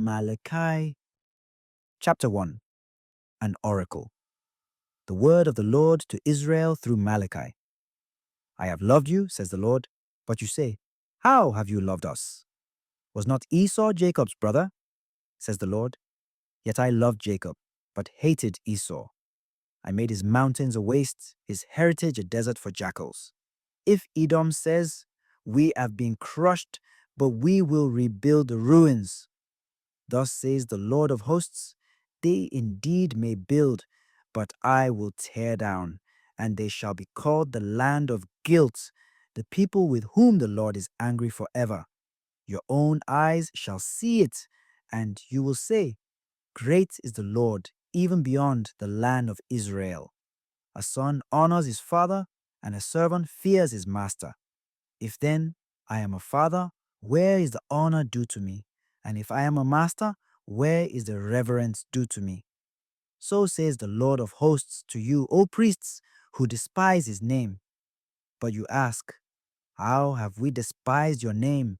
Malachi. Chapter 1. An Oracle. The word of the Lord to Israel through Malachi. I have loved you, says the Lord, but you say, how have you loved us? Was not Esau Jacob's brother? Says the Lord. Yet I loved Jacob, but hated Esau. I made his mountains a waste, his heritage a desert for jackals. If Edom says, we have been crushed, but we will rebuild the ruins. Thus says the Lord of hosts, they indeed may build, but I will tear down, and they shall be called the land of guilt, the people with whom the Lord is angry forever. Your own eyes shall see it, and you will say, great is the Lord, even beyond the land of Israel. A son honors his father, and a servant fears his master. If then I am a father, where is the honor due to me? And if I am a master, where is the reverence due to me? So says the Lord of hosts to you, O priests, who despise his name. But you ask, how have we despised your name?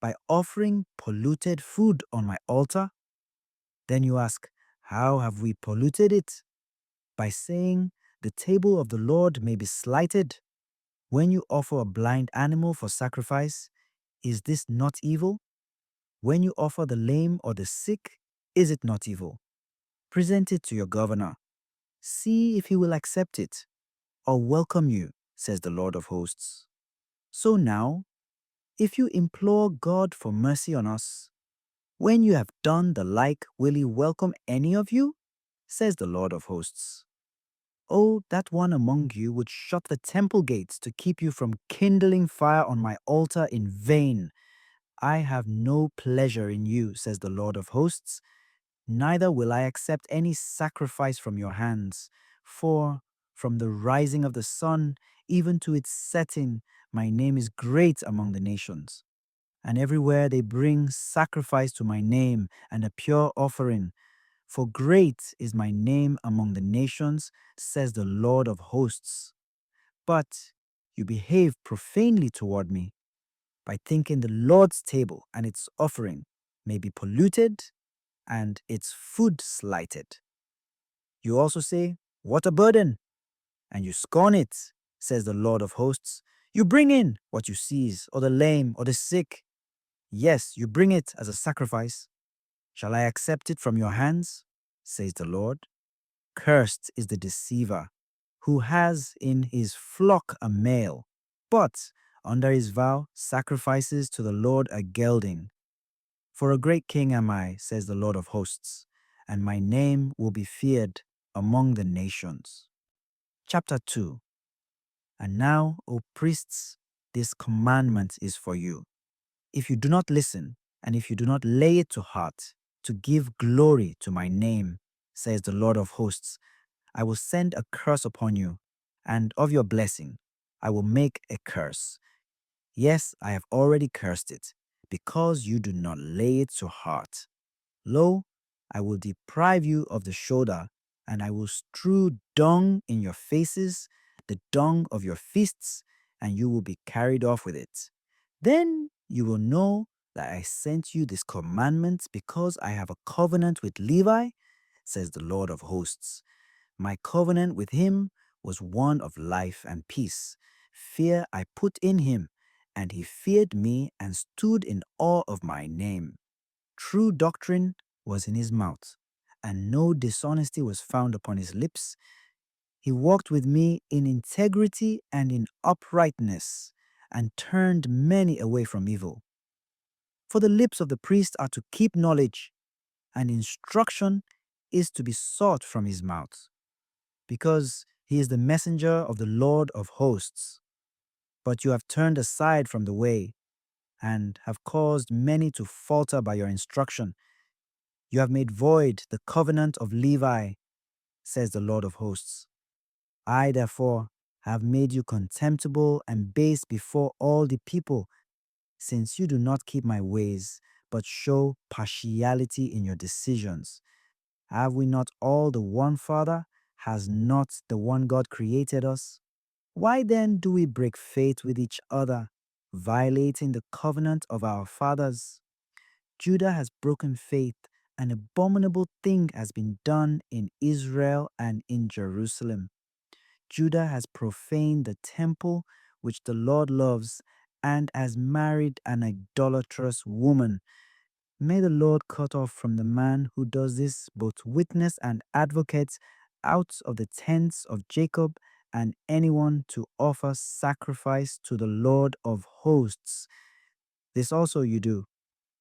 By offering polluted food on my altar? Then you ask, how have we polluted it? By saying, the table of the Lord may be slighted. When you offer a blind animal for sacrifice, is this not evil? When you offer the lame or the sick, is it not evil? Present it to your governor. See if he will accept it, or welcome you, says the Lord of hosts. So now, if you implore God for mercy on us, when you have done the like, will he welcome any of you? Says the Lord of hosts. Oh, that one among you would shut the temple gates to keep you from kindling fire on my altar in vain. I have no pleasure in you, says the Lord of hosts, neither will I accept any sacrifice from your hands. For from the rising of the sun even to its setting, my name is great among the nations. And everywhere they bring sacrifice to my name and a pure offering. For great is my name among the nations, says the Lord of hosts. But you behave profanely toward me by thinking the Lord's table and its offering may be polluted and its food slighted. You also say, what a burden! And you scorn it, says the Lord of hosts. You bring in what you seize, or the lame, or the sick. Yes, you bring it as a sacrifice. Shall I accept it from your hands? Says the Lord. Cursed is the deceiver, who has in his flock a male, but under his vow sacrifices to the Lord a gelding. For a great king am I, says the Lord of hosts, and my name will be feared among the nations. Chapter 2. And now, O priests, this commandment is for you. If you do not listen, and if you do not lay it to heart, to give glory to my name, says the Lord of hosts, I will send a curse upon you, and of your blessing I will make a curse. Yes, I have already cursed it, because you do not lay it to heart. Lo, I will deprive you of the shoulder, and I will strew dung in your faces, the dung of your feasts, and you will be carried off with it. Then you will know that I sent you this commandment because I have a covenant with Levi, says the Lord of hosts. My covenant with him was one of life and peace. Fear I put in him, and he feared me and stood in awe of my name. True doctrine was in his mouth, and no dishonesty was found upon his lips. He walked with me in integrity and in uprightness, and turned many away from evil. For the lips of the priest are to keep knowledge, and instruction is to be sought from his mouth, because he is the messenger of the Lord of hosts. But you have turned aside from the way, and have caused many to falter by your instruction. You have made void the covenant of Levi, says the Lord of hosts. I, therefore, have made you contemptible and base before all the people, since you do not keep my ways, but show partiality in your decisions. Have we not all the one Father? Has not the one God created us? Why then do we break faith with each other, violating the covenant of our fathers? Judah has broken faith. An abominable thing has been done in Israel and in Jerusalem. Judah has profaned the temple which the Lord loves and has married an idolatrous woman. May the Lord cut off from the man who does this both witness and advocate out of the tents of Jacob and anyone to offer sacrifice to the Lord of hosts. This also you do.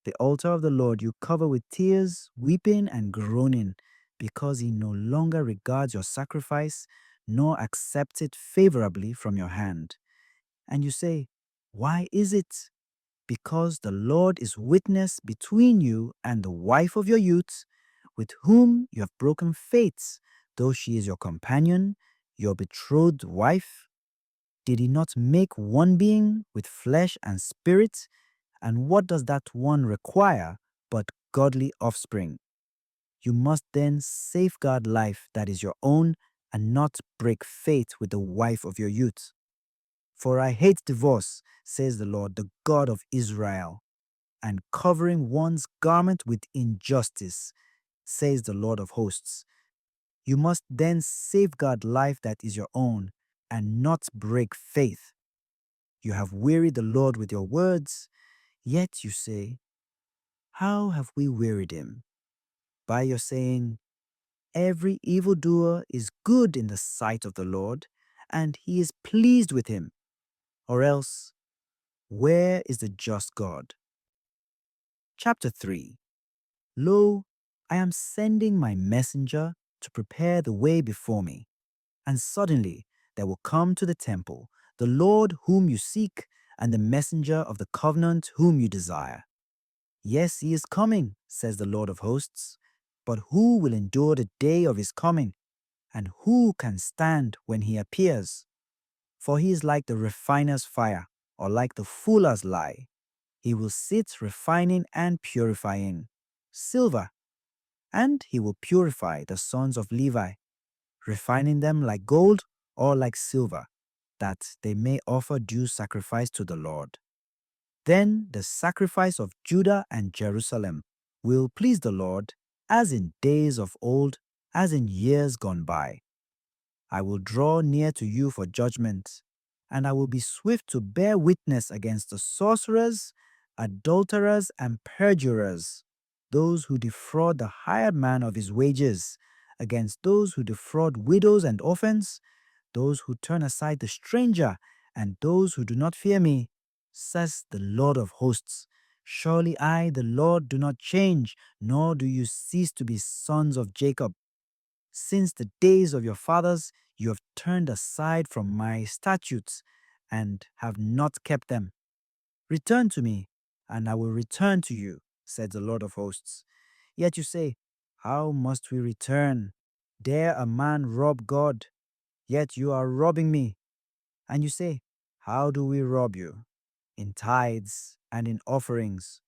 The altar of the Lord you cover with tears, weeping, and groaning, because he no longer regards your sacrifice, nor accepts it favorably from your hand. And you say, why is it? Because the Lord is witness between you and the wife of your youth, with whom you have broken faiths, though she is your companion, your betrothed wife. Did he not make one being with flesh and spirit? And what does that one require but godly offspring? You must then safeguard life that is your own and not break faith with the wife of your youth. For I hate divorce, says the Lord, the God of Israel, and covering one's garment with injustice, says the Lord of hosts. You must then safeguard life that is your own and not break faith. You have wearied the Lord with your words, yet you say, how have we wearied him? By your saying, every evildoer is good in the sight of the Lord, and he is pleased with him. Or else, where is the just God? Chapter 3. Lo, I am sending my messenger to prepare the way before me. And suddenly there will come to the temple the Lord whom you seek, and the messenger of the covenant whom you desire. Yes, he is coming, says the Lord of hosts. But who will endure the day of his coming? And who can stand when he appears? For he is like the refiner's fire, or like the fuller's lye. He will sit refining and purifying silver, and he will purify the sons of Levi, refining them like gold or like silver, that they may offer due sacrifice to the Lord. Then the sacrifice of Judah and Jerusalem will please the Lord, as in days of old, as in years gone by. I will draw near to you for judgment, and I will be swift to bear witness against the sorcerers, adulterers, and perjurers, those who defraud the hired man of his wages, against those who defraud widows and orphans, those who turn aside the stranger, and those who do not fear me, says the Lord of hosts. Surely I, the Lord, do not change, nor do you cease to be sons of Jacob. Since the days of your fathers, you have turned aside from my statutes and have not kept them. Return to me, and I will return to you, said the Lord of hosts. Yet you say, how must we return? Dare a man rob God? Yet you are robbing me. And you say, how do we rob you? In tithes and in offerings.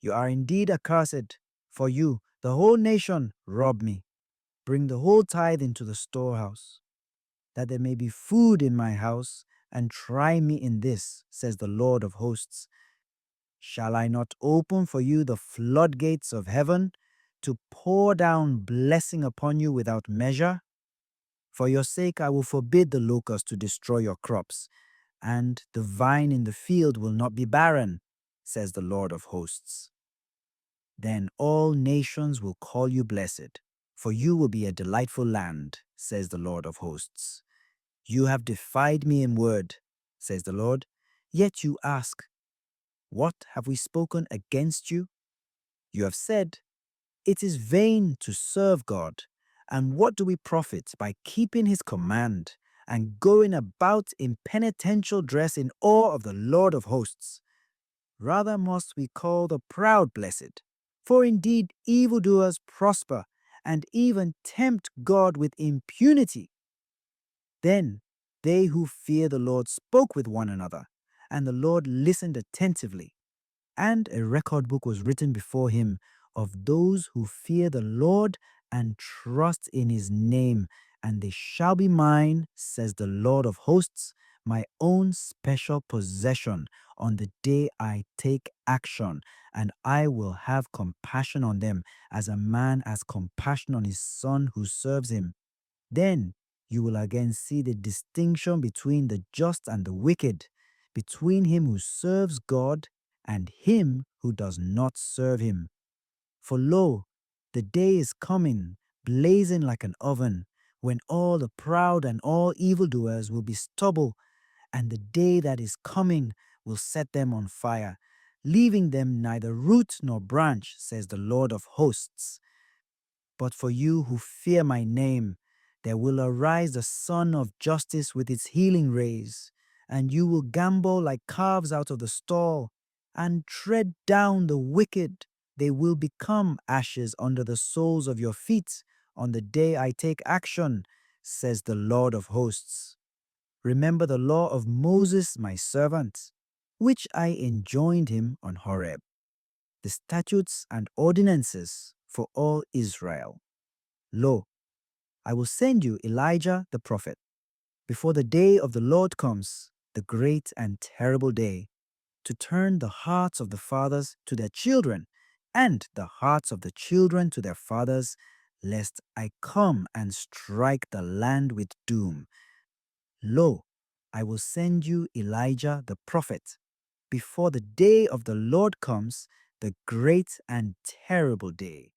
You are indeed accursed, for you, the whole nation, rob me. Bring the whole tithe into the storehouse, that there may be food in my house, and try me in this, says the Lord of hosts. Shall I not open for you the floodgates of heaven, to pour down blessing upon you without measure? For your sake I will forbid the locust to destroy your crops, and the vine in the field will not be barren, says the Lord of hosts. Then all nations will call you blessed, for you will be a delightful land, says the Lord of hosts. You have defied me in word, says the Lord, yet you ask, what have we spoken against you? You have said, it is vain to serve God, and what do we profit by keeping his command and going about in penitential dress in awe of the Lord of hosts? Rather must we call the proud blessed, for indeed evildoers prosper and even tempt God with impunity. Then they who fear the Lord spoke with one another, and the Lord listened attentively. And a record book was written before him of those who fear the Lord and trust in his name, and they shall be mine, says the Lord of hosts, my own special possession on the day I take action, and I will have compassion on them as a man has compassion on his son who serves him. Then you will again see the distinction between the just and the wicked, between him who serves God and him who does not serve him. For lo, the day is coming, blazing like an oven, when all the proud and all evildoers will be stubble, and the day that is coming will set them on fire, leaving them neither root nor branch, says the Lord of hosts. But for you who fear my name, there will arise the sun of justice with its healing rays, and you will gambol like calves out of the stall, and tread down the wicked. They will become ashes under the soles of your feet on the day I take action, says the Lord of hosts. Remember the law of Moses, my servant, which I enjoined him on Horeb, the statutes and ordinances for all Israel. Lo, I will send you Elijah the prophet before the day of the Lord comes, the great and terrible day, to turn the hearts of the fathers to their children, and the hearts of the children to their fathers, lest I come and strike the land with doom. Lo, I will send you Elijah the prophet before the day of the Lord comes, the great and terrible day.